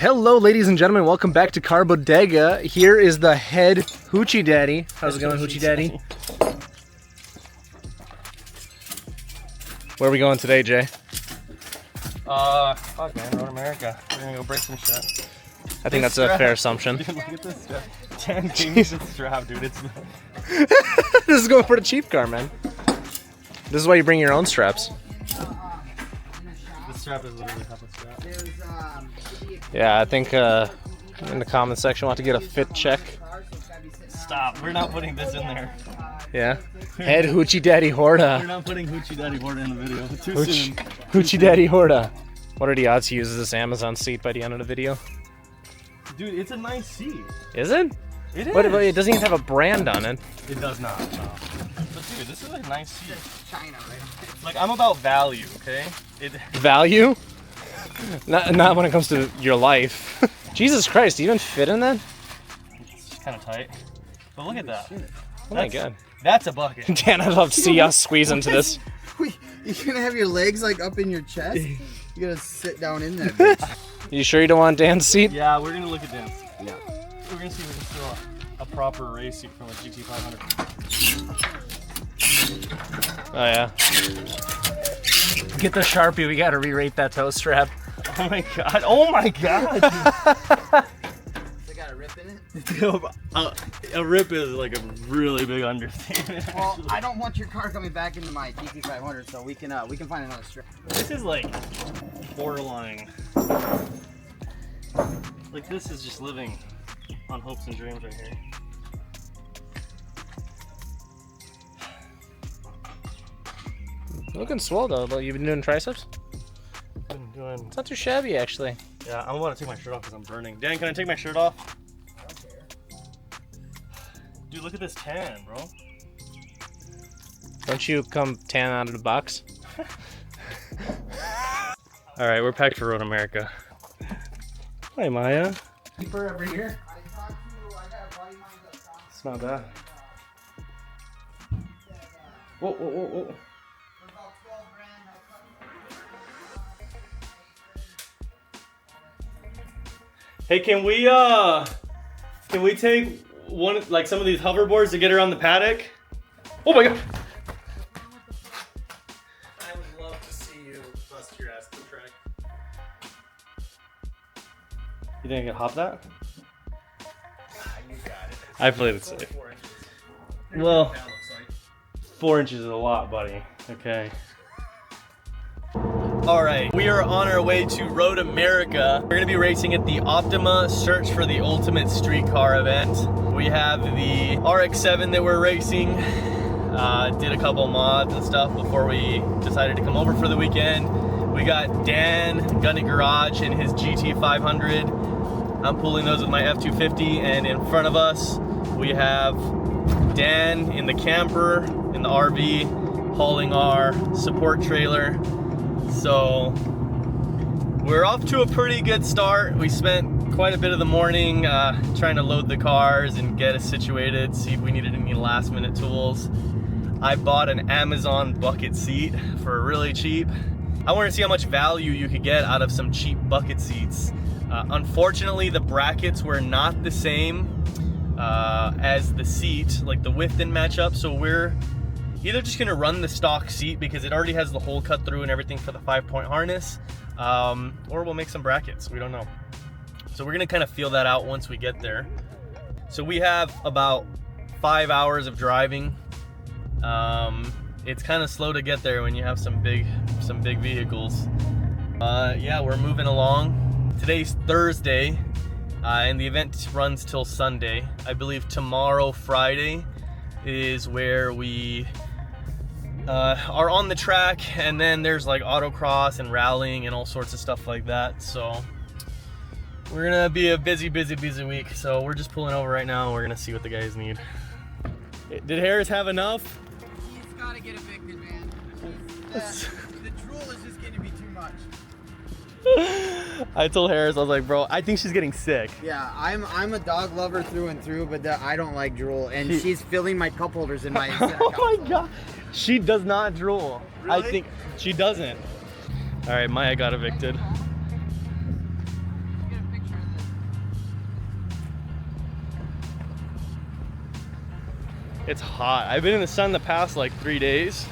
Hello ladies and gentlemen, welcome back to Car Bodega. Here is the head Hoochie Daddy. How's it going, Hoochie Daddy? Where are we going today, Jay? Fuck man, Road America. We're gonna go break some shit. I think that's a fair assumption. Dude, look at this strap. Dan gave me this strap, dude. It's This is going for the cheap car, man. This is why you bring your own straps. this strap is literally half a strap. Yeah, I think in the comment section, we'll have to get a fit check. Stop. We're not putting this in there. Yeah. Head Hoochie Daddy Horda. We're not putting Hoochie Daddy Horda in the video. Too soon. Hoochie Daddy Horda. What are the odds he uses this Amazon seat by the end of the video? Dude, it's a nice seat. Is it? It is. But it doesn't even have a brand on it. It does not. No. But dude, this is a nice seat. Like, I'm about value, okay? Value? Not when it comes to your life. Jesus Christ, do you even fit in that? It's kind of tight. But look at that. Oh my god. That's a bucket. Dan, I'd love to see us squeeze into this. Wait, you're gonna have your legs like up in your chest? You gotta sit down in that bitch. You sure you don't want Dan's seat? Yeah, we're gonna look at this. Yeah. We're gonna see if we can steal a proper race seat from a GT500. Oh yeah. Get the Sharpie, we gotta re-rate that toe strap. Oh my god. Oh my god. They got a rip in it? A rip is like a really big understatement. Well, I don't want your car coming back into my GT500, so we can find another strip. This is like borderline. Like, this is just living on hopes and dreams right here. Looking swole though, but you've been doing triceps? Been doing... It's not too shabby actually. Yeah, I want to take my shirt off because I'm burning. Dan, can I take my shirt off? I don't care. Dude, look at this tan, bro. Don't you come tan out of the box? All right, we're packed for Road America. Hi, Maya. Cheaper every year. It's not bad. Whoa, whoa, whoa, whoa. Hey, can we take one, like some of these hoverboards to get around the paddock? Oh my god! I would love to see you bust your ass to the track. You think I could hop that? You got it. I played it safe. 4 inches. Well, That looks like. 4 inches is a lot, buddy. Okay. All right, we are on our way to Road America. We're gonna be racing at the Optima Search for the Ultimate Street Car event. We have the RX7 that we're racing. Did a couple mods and stuff before we decided to come over for the weekend. We got Dan Gun It Garage in his GT500. I'm pulling those with my F250, and in front of us we have Dan in the camper, in the RV, hauling our support trailer. So we're off to a pretty good start. We spent quite a bit of the morning trying to load the cars and get us situated, see if we needed any last minute tools. I bought an Amazon bucket seat for really cheap. I wanted to see how much value you could get out of some cheap bucket seats. Unfortunately, the brackets were not the same as the seat, like the width didn't match up, so we're either just gonna run the stock seat because it already has the hole cut through and everything for the 5-point harness, or we'll make some brackets, we don't know. So we're gonna kind of feel that out once we get there. So we have about 5 hours of driving. It's kind of slow to get there when you have some big vehicles. Yeah, we're moving along. Today's Thursday, and the event runs till Sunday. I believe tomorrow, Friday, is where we are on the track, and then there's like autocross and rallying and all sorts of stuff like that. So we're gonna be a busy week. So we're just pulling over right now and we're gonna see what the guys need. Did Harris have enough? He's gotta get evicted, man. The drool is just gonna be too much. I told Harris, I was like, bro, I think she's getting sick. Yeah, I'm a dog lover through and through, but I don't like drool, and she's filling my cup holders in my center Oh console. my god. She does not drool. Really? I think she doesn't. All right, Maya got evicted. Get a picture It's hot. I've been in the sun the past like 3 days,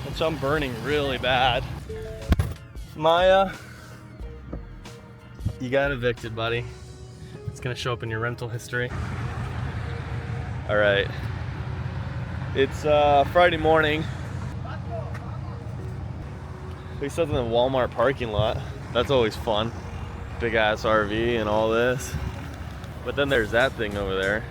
and so I'm burning really bad. Maya, you got evicted, buddy. It's gonna show up in your rental history. All right. It's Friday morning. We set in the Walmart parking lot. That's always fun. Big ass RV and all this. But then there's that thing over there.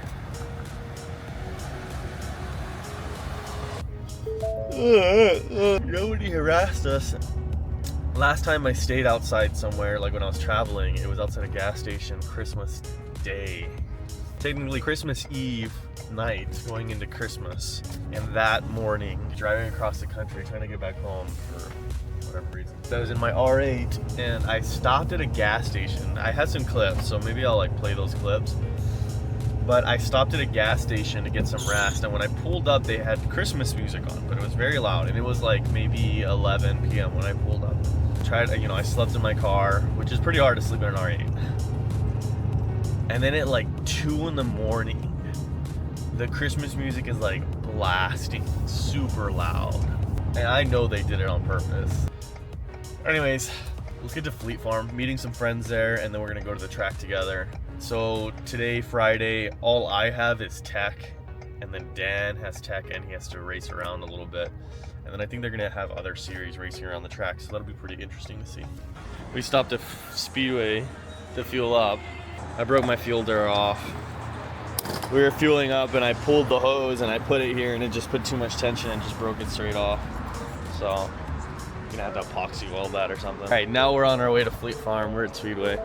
Nobody harassed us. Last time I stayed outside somewhere, like when I was traveling, it was outside a gas station Christmas Day. Technically Christmas Eve night going into Christmas. And that morning, driving across the country trying to get back home for whatever reason. So I was in my R8 and I stopped at a gas station. I had some clips, so maybe I'll like play those clips. But I stopped at a gas station to get some rest, and when I pulled up, they had Christmas music on, but it was very loud, and it was like maybe 11 p.m. when I pulled up. I slept in my car, which is pretty hard to sleep in an R8. And then at like 2 in the morning, the Christmas music is like blasting, super loud. And I know they did it on purpose. Anyways, let's get to Fleet Farm, meeting some friends there, and then we're gonna go to the track together. So today, Friday, all I have is tech, and then Dan has tech and he has to race around a little bit. And then I think they're gonna have other series racing around the track, so that'll be pretty interesting to see. We stopped at Speedway to fuel up. I broke my fuel dur off. We were fueling up and I pulled the hose and I put it here and it just put too much tension and just broke it straight off. So I'm gonna have to epoxy weld that or something. All right, now we're on our way to Fleet Farm. We're at Speedway.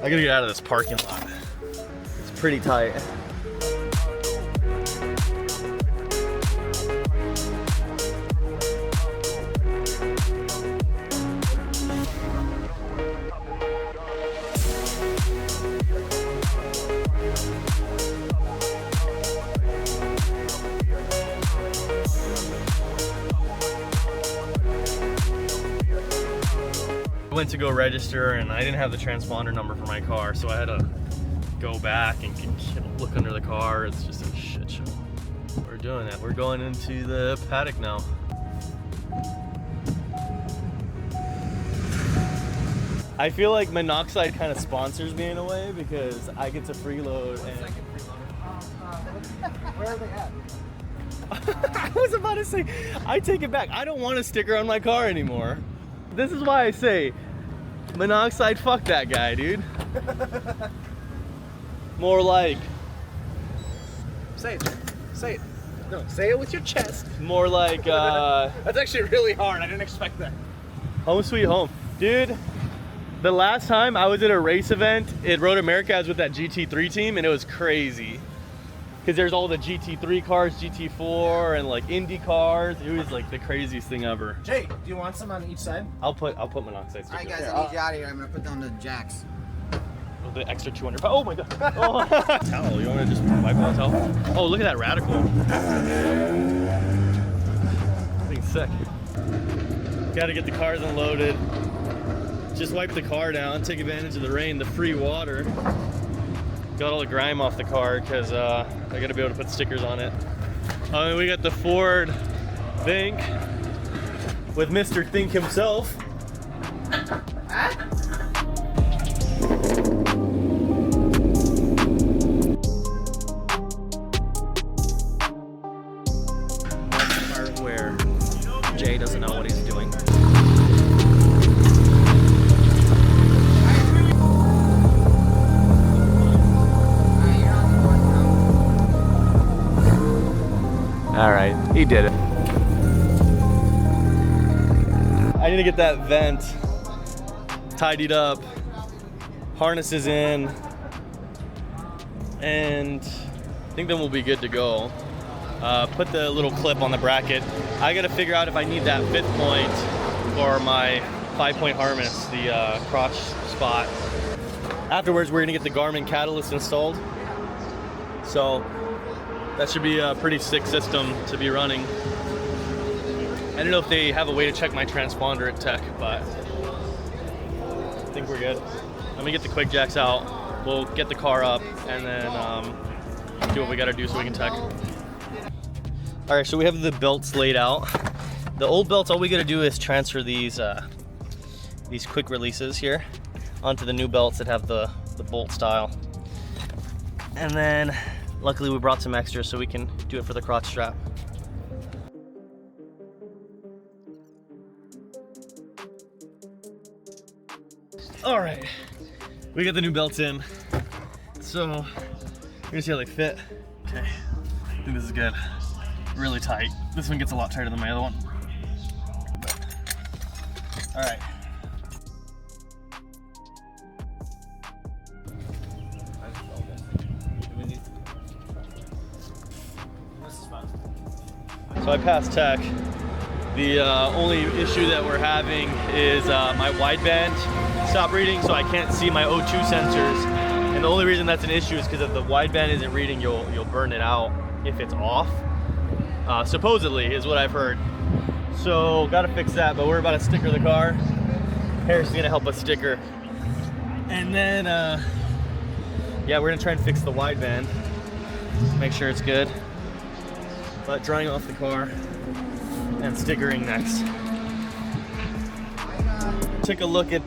I gotta get out of this parking lot. It's pretty tight. Went to go register and I didn't have the transponder number for my car, so I had to go back and look under the car. It's just a shit show. We're doing it. We're going into the paddock now. I feel like Monoxide kind of sponsors me in a way because I get to freeload and... Where are they at? I was about to say, I take it back. I don't want a sticker on my car anymore. This is why I say, Monoxide, fuck that guy, dude. More like... Say it. Say it. No, say it with your chest. More like, That's actually really hard. I didn't expect that. home sweet home. Dude, the last time I was at a race event at Road America, I was with that GT3 team, and it was crazy. Because there's all the GT3 cars, GT4, and like Indy cars. It was like the craziest thing ever. Jay, do you want some on each side? I'll put Monoxide stickers. Alright guys, there. I need you out of here. I'm gonna put down the jacks. The extra 200 pounds. Oh my god. Oh. Towel, you want to just wipe on the towel? Oh, look at that Radical. Being sick. Got to get the cars unloaded. Just wipe the car down, take advantage of the rain, the free water. Got all the grime off the car because I got to be able to put stickers on it. We got the Ford Think with Mr. Think himself. Where Jay doesn't know what he's doing. All right, he did it. I need to get that vent tidied up, harnesses in, and I think then we'll be good to go. Put the little clip on the bracket. I gotta figure out if I need that 5th point for my 5-point harness, the crotch spot. Afterwards, we're gonna get the Garmin catalyst installed. So that should be a pretty sick system to be running. I don't know if they have a way to check my transponder at Tech, but I think we're good. Let me get the quick jacks out. We'll get the car up and then do what we gotta do so we can tech. All right, so we have the belts laid out. The old belts, all we gotta do is transfer these quick releases here onto the new belts that have the bolt style. And then luckily we brought some extras so we can do it for the crotch strap. All right, we got the new belts in. So we're gonna see how they fit. Okay, I think this is good. Really tight. This one gets a lot tighter than my other one. All right. So I passed tech. The only issue that we're having is my wideband stopped reading, so I can't see my O2 sensors. And the only reason that's an issue is because if the wideband isn't reading, you'll burn it out if it's off. Supposedly is what I've heard. So gotta fix that, but we're about to sticker the car. Harris is gonna help us sticker. And then, yeah, we're gonna try and fix the wideband. Make sure it's good. But drying off the car and stickering next. Took a look at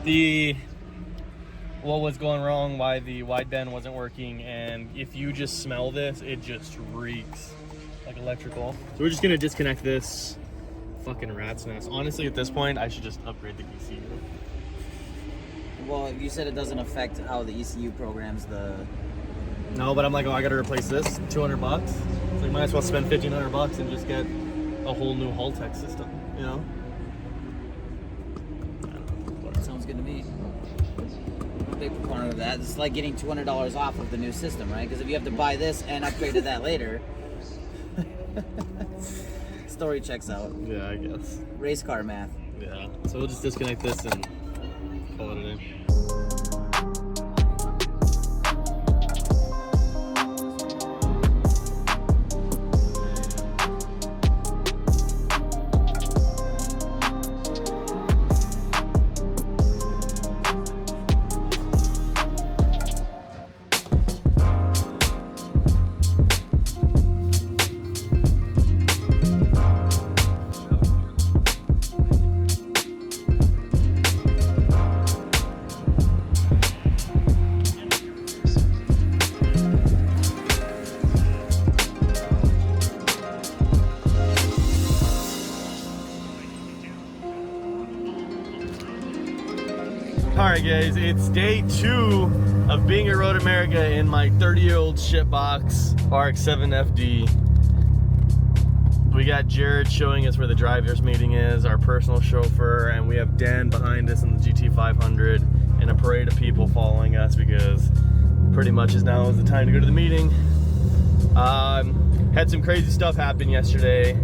what was going wrong, why the wideband wasn't working, and if you just smell this, it just reeks like electrical. So we're just gonna disconnect this. Fucking rat's nest. Honestly, at this point, I should just upgrade the ECU. Well, you said it doesn't affect how the ECU programs the... No, but I'm like, oh, I gotta replace this, 200 bucks. So you might as well spend 1,500 bucks and just get a whole new Haltech system, you know? Sounds good to me. I'm a big proponent of that. It's like getting $200 off of the new system, right? Because if you have to buy this and upgrade to that later, story checks out. Yeah, I guess. Race car math. Yeah. So we'll just disconnect this and call it a day. Alright guys, it's day 2 of being at Road America in my 30-year-old shitbox RX7 FD. We got Jared showing us where the driver's meeting is, our personal chauffeur, and we have Dan behind us in the GT500 and a parade of people following us because pretty much now is the time to go to the meeting. Had some crazy stuff happen yesterday.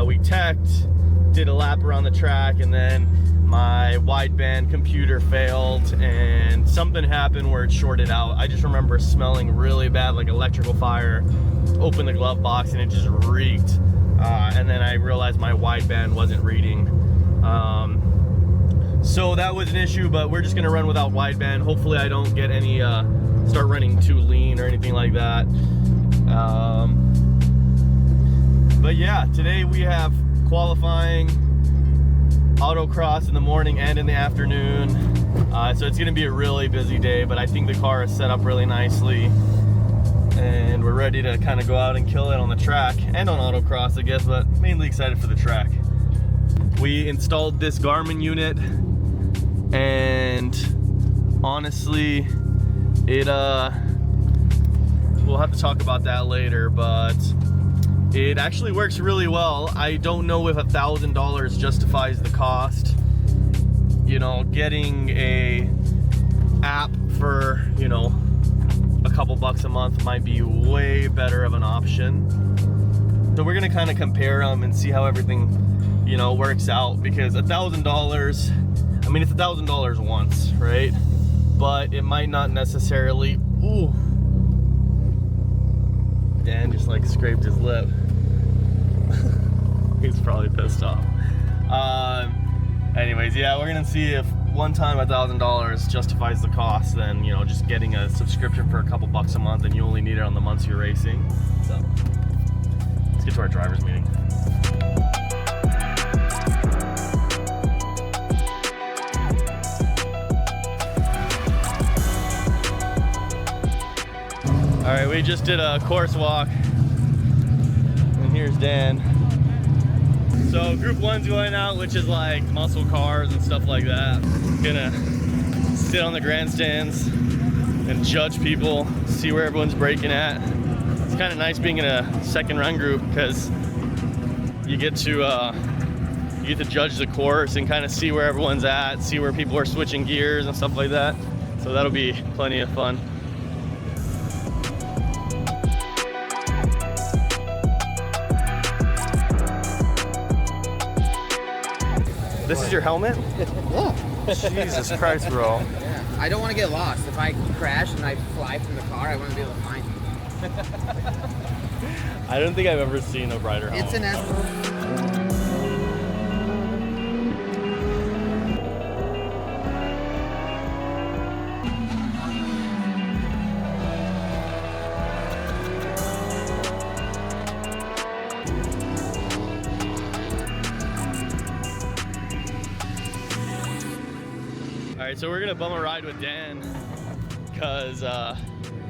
We teched, did a lap around the track, and then my wideband computer failed and something happened where it shorted out. I just remember smelling really bad, like electrical fire. Opened the glove box and it just reeked. And then I realized my wideband wasn't reading. So that was an issue, but we're just gonna run without wideband. Hopefully I don't get any, start running too lean or anything like that. But yeah, today we have qualifying, autocross in the morning and in the afternoon. So it's gonna be a really busy day, but I think the car is set up really nicely. And we're ready to kind of go out and kill it on the track and on autocross, I guess, but mainly excited for the track. We installed this Garmin unit and honestly, we'll have to talk about that later, but it actually works really well. I don't know if $1,000 justifies the cost. You know, getting a app for, you know, a couple bucks a month might be way better of an option. So we're gonna kind of compare them and see how everything, you know, works out, because $1,000, I mean, it's $1,000 once, right? But it might not necessarily, ooh. Dan just like scraped his lip. He's probably pissed off. Anyways, yeah, we're gonna see if one time $1,000 justifies the cost, then, you know, just getting a subscription for a couple bucks a month and you only need it on the months you're racing. So Let's get to our driver's meeting. All right, we just did a course walk, and here's Dan. So group 1's going out, which is like muscle cars and stuff like that. Gonna sit on the grandstands and judge people, see where everyone's braking at. It's kind of nice being in a second run group because you get to judge the course and kind of see where everyone's at, see where people are switching gears and stuff like that. So that'll be plenty of fun. This is your helmet? Yeah. Jesus Christ, bro. Yeah. I don't want to get lost. If I crash and I fly from the car, I want to be able to find you. I don't think I've ever seen a brighter helmet. It's an All right, so we're gonna bum a ride with Dan because I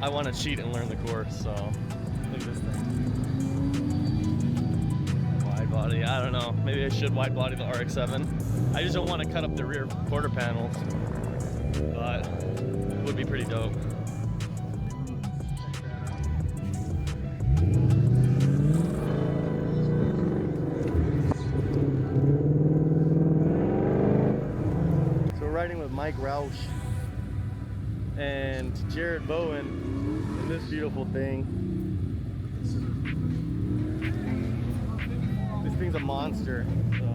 want to cheat and learn the course. So look at this thing. Wide body. I don't know. Maybe I should wide body the RX7. I just don't want to cut up the rear quarter panels, but it would be pretty dope. Riding with Mike Roush and Jared Bowen in this beautiful thing. This thing's a monster. So.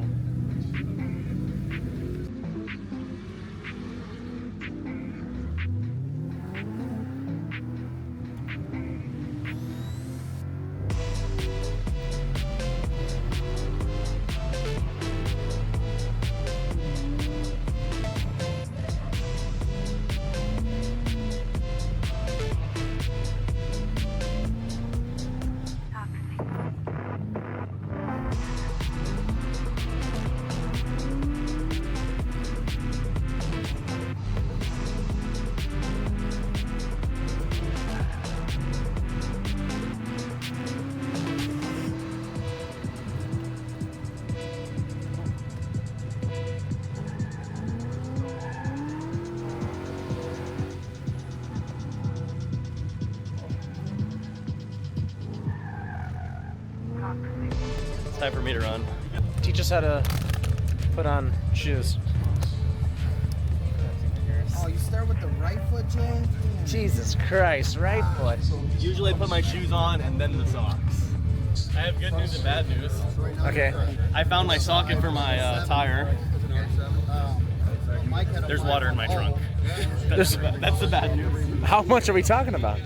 It's time for me to run. Teach us how to put on shoes. Oh, you start with the right foot, Jay? Jesus Christ, right foot. Usually I put my shoes on and then the socks. I have good news and bad news. Okay. I found my socket for my tire. There's water in my trunk. That's the bad news. How much are we talking about?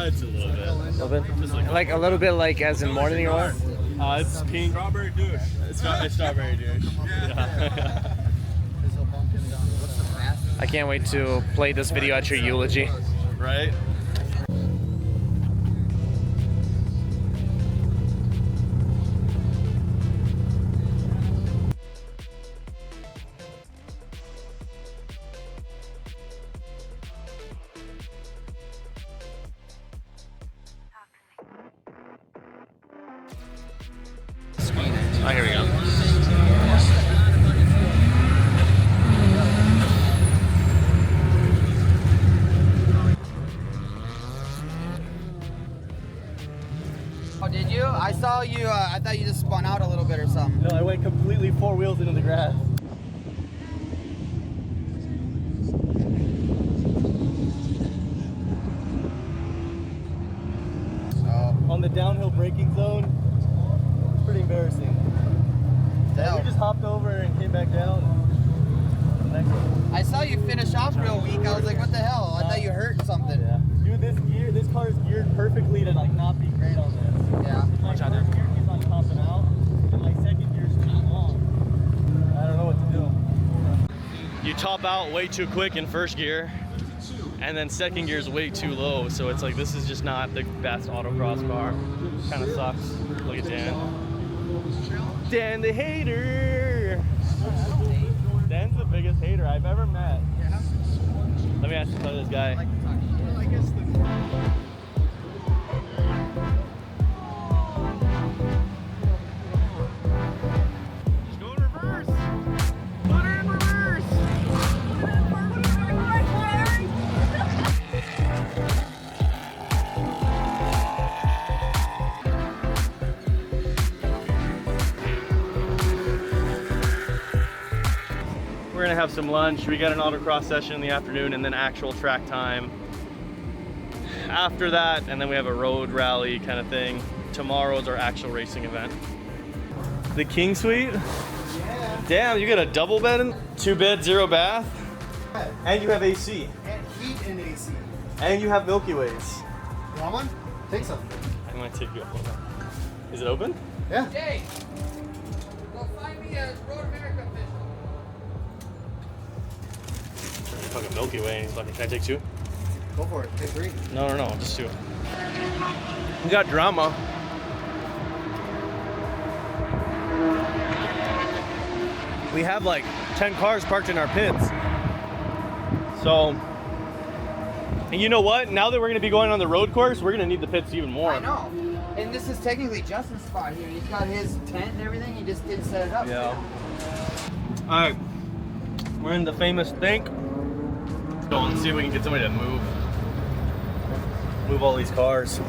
It's a little bit. A little bit? Just Like a little bit like as in more than you are? It's pink. Strawberry douche. It's not my strawberry douche. Yeah. I can't wait to play this video at your eulogy. Right? Oh, here we go. Oh, did you? I saw you, I thought you just spun out a little bit or something. No, I went completely four wheels into the grass. Oh. On the downhill braking zone, it's pretty embarrassing. Yeah, we just hopped over and came back down. I saw you finish off real weak. I was like, what the hell? I thought you hurt something. Yeah. Dude, this car is geared perfectly to like not be great on this. Yeah. My first gear keeps on topping out, and my second gear is too long. I don't know what to do. You top out way too quick in first gear, and then second gear is way too low, so it's like this is just not the best autocross car. Kind of sucks. Look at Dan. Dan the hater. Dan's the biggest hater I've ever met. Let me ask you about this guy. Just go in reverse. Put her in reverse. We're gonna have some lunch. We got an autocross session in the afternoon and then actual track time after that, and then we have a road rally kind of thing. Tomorrow's our actual racing event. The King Suite? Yeah. Damn, you got a double bed in? 2 bed, 0 bath? And you have AC. And heat and AC. And you have Milky Ways. You want one? Take some. I might take you up on that. Is it open? Yeah. Jay, go find me a Road America official. Fucking Milky Way. Fucking, can I take 2? Go for it. Take 3. No, just 2. We got drama. We have like 10 cars parked in our pits. So, and you know what? Now that we're gonna be going on the road course, we're gonna need the pits even more. I know. And this is technically Justin's spot here. He's got his tent and everything. He just didn't set it up. Yeah. All right, we're in the famous Think. Let's go and see if we can get somebody to move all these cars.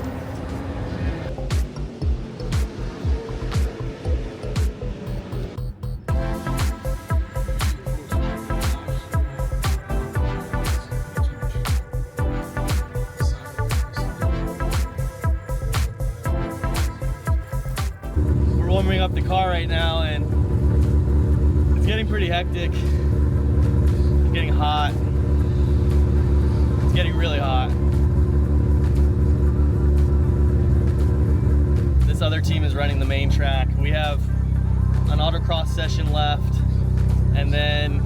We're warming up the car right now, and it's getting pretty hectic. It's getting hot. It's getting really hot. This other team is running the main track. We have an autocross session left, and then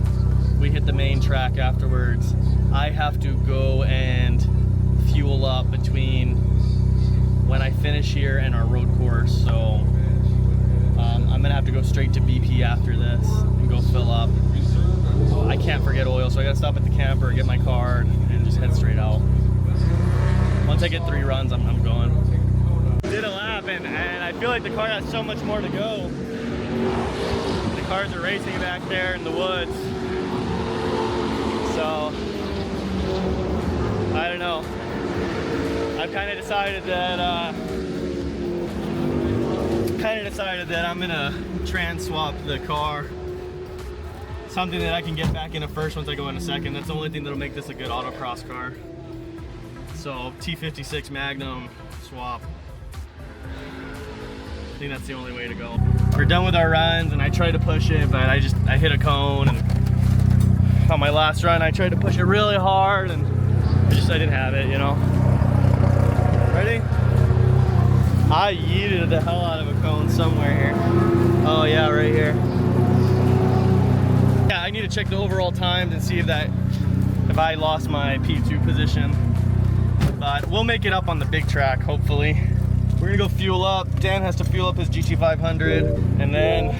we hit the main track afterwards. I have to go and fuel up between when I finish here and our road course, so I'm gonna have to go straight to BP after this and go fill up. I can't forget oil, so I gotta stop at the camper, get my card, and just head straight out. Once I get 3 runs, I'm going. Did a lap, and I feel like the car has so much more to go. The cars are racing back there in the woods. So, I don't know. I've kind of decided that I'm gonna trans swap the car. Something that I can get back in a first once I go in a second. That's the only thing that'll make this a good autocross car. So T56 Magnum swap. I think that's the only way to go. We're done with our runs, and I tried to push it, but I hit a cone, and on my last run I tried to push it really hard, and I didn't have it, you know. Ready? I yeeted the hell out of a cone somewhere here. Oh yeah, right here. Yeah, I need to check the overall times and see if I lost my P2 position. But we'll make it up on the big track, hopefully. We're gonna go fuel up. Dan has to fuel up his GT500, and then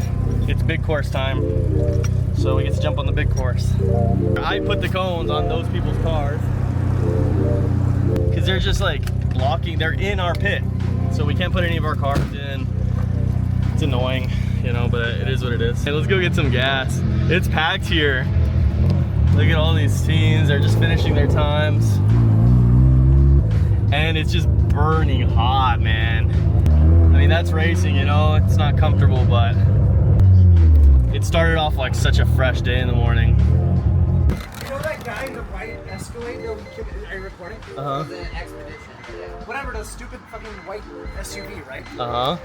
it's big course time. So we get to jump on the big course. I put the cones on those people's cars because they're just like blocking, they're in our pit. So we can't put any of our cars in. It's annoying, you know, but it is what it is. Hey, let's go get some gas. It's packed here. Look at all these teams, they're just finishing their times. And it's just burning hot, man. I mean, that's racing, you know, it's not comfortable, but it started off like such a fresh day in the morning. You know that guy in the white Escalade? Are you recording? Uh-huh. The expedition. Whatever, the stupid fucking white SUV, right? Uh-huh.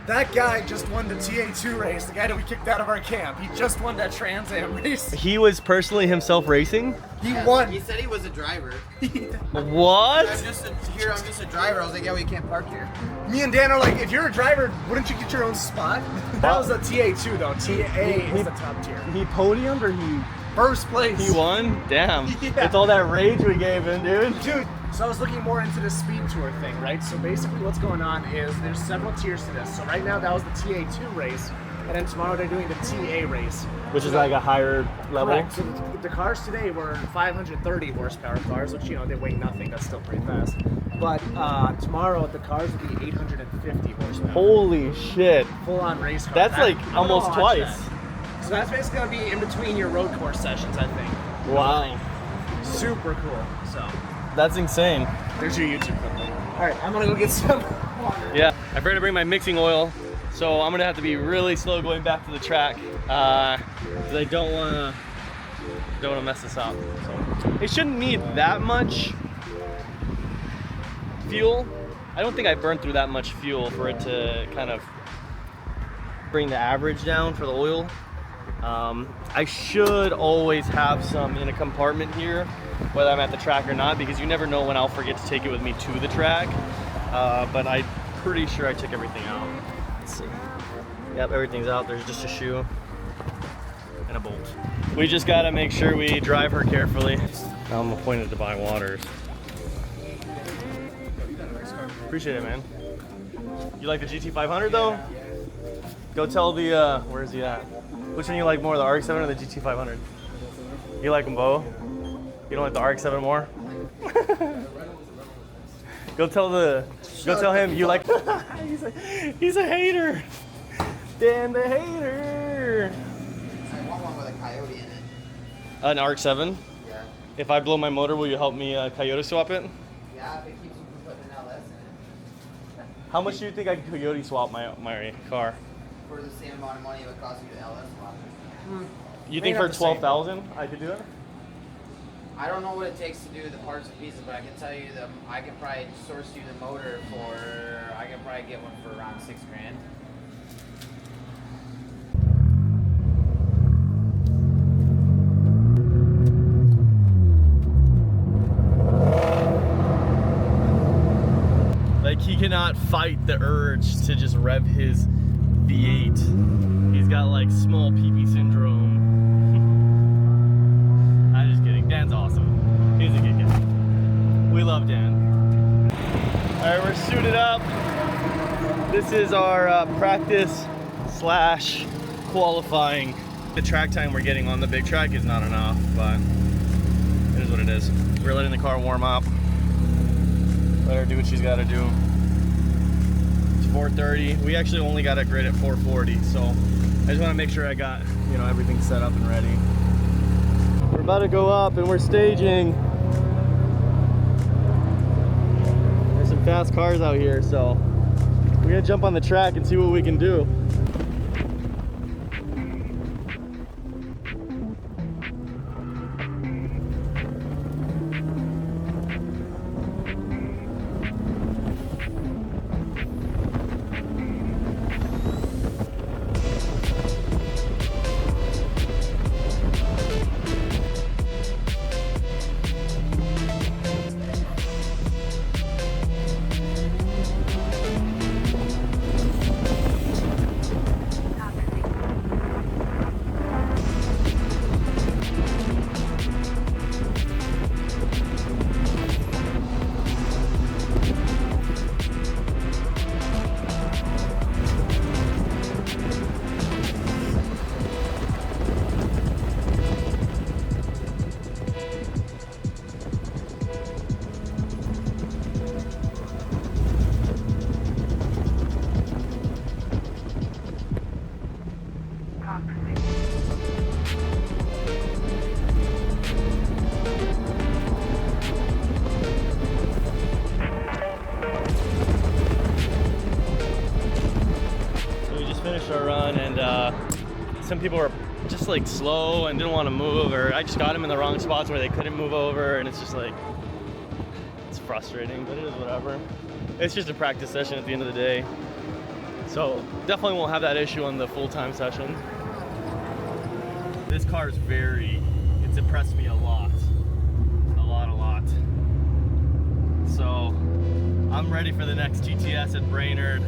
That guy just won the TA2 race, the guy that we kicked out of our camp. He just won that Trans Am race. He was personally himself racing? He won. He said he was a driver. What? I'm just a driver. I was like, yeah, we can't park here. Me and Dan are like, if you're a driver, wouldn't you get your own spot? That was a TA2 though. TA is the top tier. He podiumed or he first place. He won? Damn. Yeah. It's all that rage we gave him, dude. Dude, so I was looking more into the speed tour thing, right? So basically what's going on is there's several tiers to this. So right now that was the TA2 race, and then tomorrow they're doing the TA race. Which is like a higher level. Correct. So the cars today were 530 horsepower cars, which, you know, they weigh nothing. That's still pretty fast. But tomorrow the cars will be 850 horsepower. Holy shit. Full-on race car. That's like I'm gonna almost watch twice. that. So that's basically gonna be in between your road course sessions, I think. Wow. Super cool. So That's insane. there's your YouTube clip. All right, I'm gonna go get some water. Yeah, I forgot to bring my mixing oil, so I'm gonna have to be really slow going back to the track because I don't wanna mess this up. So it shouldn't need that much fuel. I don't think I burned through that much fuel for it to kind of bring the average down for the oil. I should always have some in a compartment here, whether I'm at the track or not, because you never know when I'll forget to take it with me to the track. But I'm pretty sure I took everything out. Let's see. Yep, everything's out. There's just a shoe and a bolt. We just gotta make sure we drive her carefully. Now I'm appointed to buy waters. Appreciate it, man. You like the GT500 though? Go tell the, where's he at? Which one you like more, the RX7 or the GT500? You like them both? You don't like the RX7 more? Go tell him you like, he's a hater. Dan the hater. I want one with a coyote in it. An RX7? Yeah. If I blow my motor, will you help me coyote swap it? Yeah, if it keeps you from putting an LS in it. How much do you think I could coyote swap my car? For the same amount of money it would cost you to LS swap. You think not for the same. 12,000 I could do it? I don't know what it takes to do the parts and pieces, but I can tell you that I can probably source you the motor for, I can probably get one for around $6 grand. Like, he cannot fight the urge to just rev his V8. He's got like small PP syndrome. I'm just kidding. Dan's awesome. He's a good guy. We love Dan. All right, we're suited up. This is our practice / qualifying. The track time we're getting on the big track is not enough, but it is what it is. We're letting the car warm up. Let her do what she's got to do. It's 4:30. We actually only got a grid at 4:40, so I just want to make sure I got, you know, everything set up and ready. We're about to go up and we're staging. There's some fast cars out here, so we're gonna jump on the track and see what we can do. Finished our run, and some people were just like slow and didn't want to move, or I just got them in the wrong spots where they couldn't move over, and it's just like, it's frustrating, but it is whatever. It's just a practice session at the end of the day, so definitely won't have that issue on the full-time session. This car is it's impressed me a lot. So I'm ready for the next GTS at Brainerd.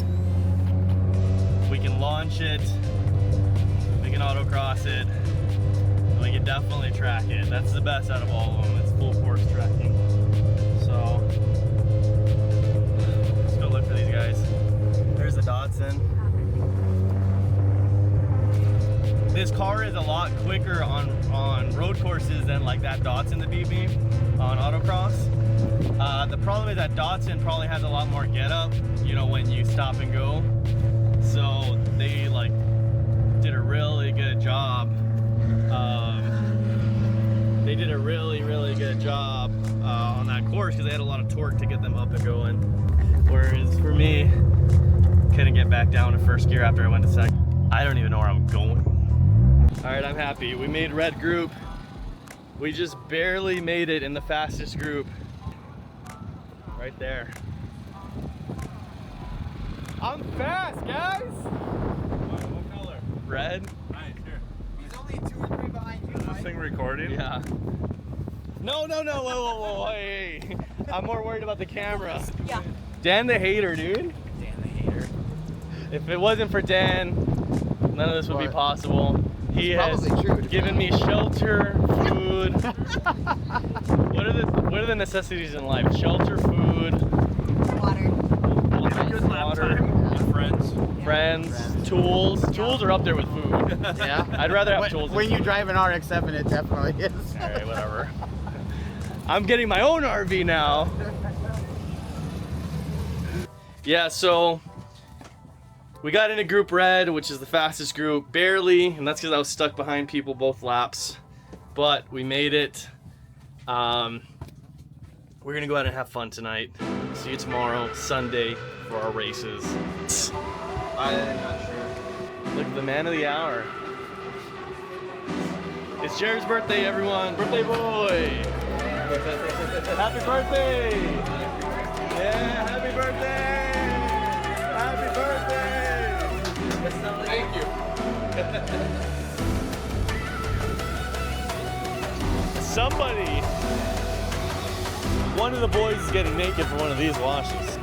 We can launch it, we can autocross it. So we can definitely track it. That's the best out of all of them. It's full force tracking. So let's go look for these guys. There's the Datsun. This car is a lot quicker on road courses than like that Datsun that beat me on autocross. The problem is that Datsun probably has a lot more get up, you know, when you stop and go. So they like did a really good job. They did a really good job on that course because they had a lot of torque to get them up and going. Whereas for me, couldn't get back down to first gear after I went to second. I don't even know where I'm going. All right, I'm happy. We made red group. We just barely made it in the fastest group. Right there. I'm fast, guys! What color? Red. Nice, here. He's only 2 or 3 behind you. Is this thing recording? Yeah. No, whoa, hey. I'm more worried about the camera. Yeah. Dan the hater, dude. Dan the hater. If it wasn't for Dan, none of this would be possible. He has probably true, to be given me shelter, food. What are the necessities in life? Shelter, food, Water. water, friends, tools. Tools are up there with food. Yeah. I'd rather have tools. When you drive an RX7, it definitely is. All right, whatever. I'm getting my own RV now. Yeah, so we got into group red, which is the fastest group, barely, and that's because I was stuck behind people both laps. But we made it. We're gonna go out and have fun tonight. See you tomorrow, Sunday, for our races. I'm not sure. Look at the man of the hour. It's Jared's birthday, everyone. Birthday boy. Happy birthday. Yeah, happy birthday. Happy birthday. Thank you. Somebody, one of the boys is getting naked for one of these washes.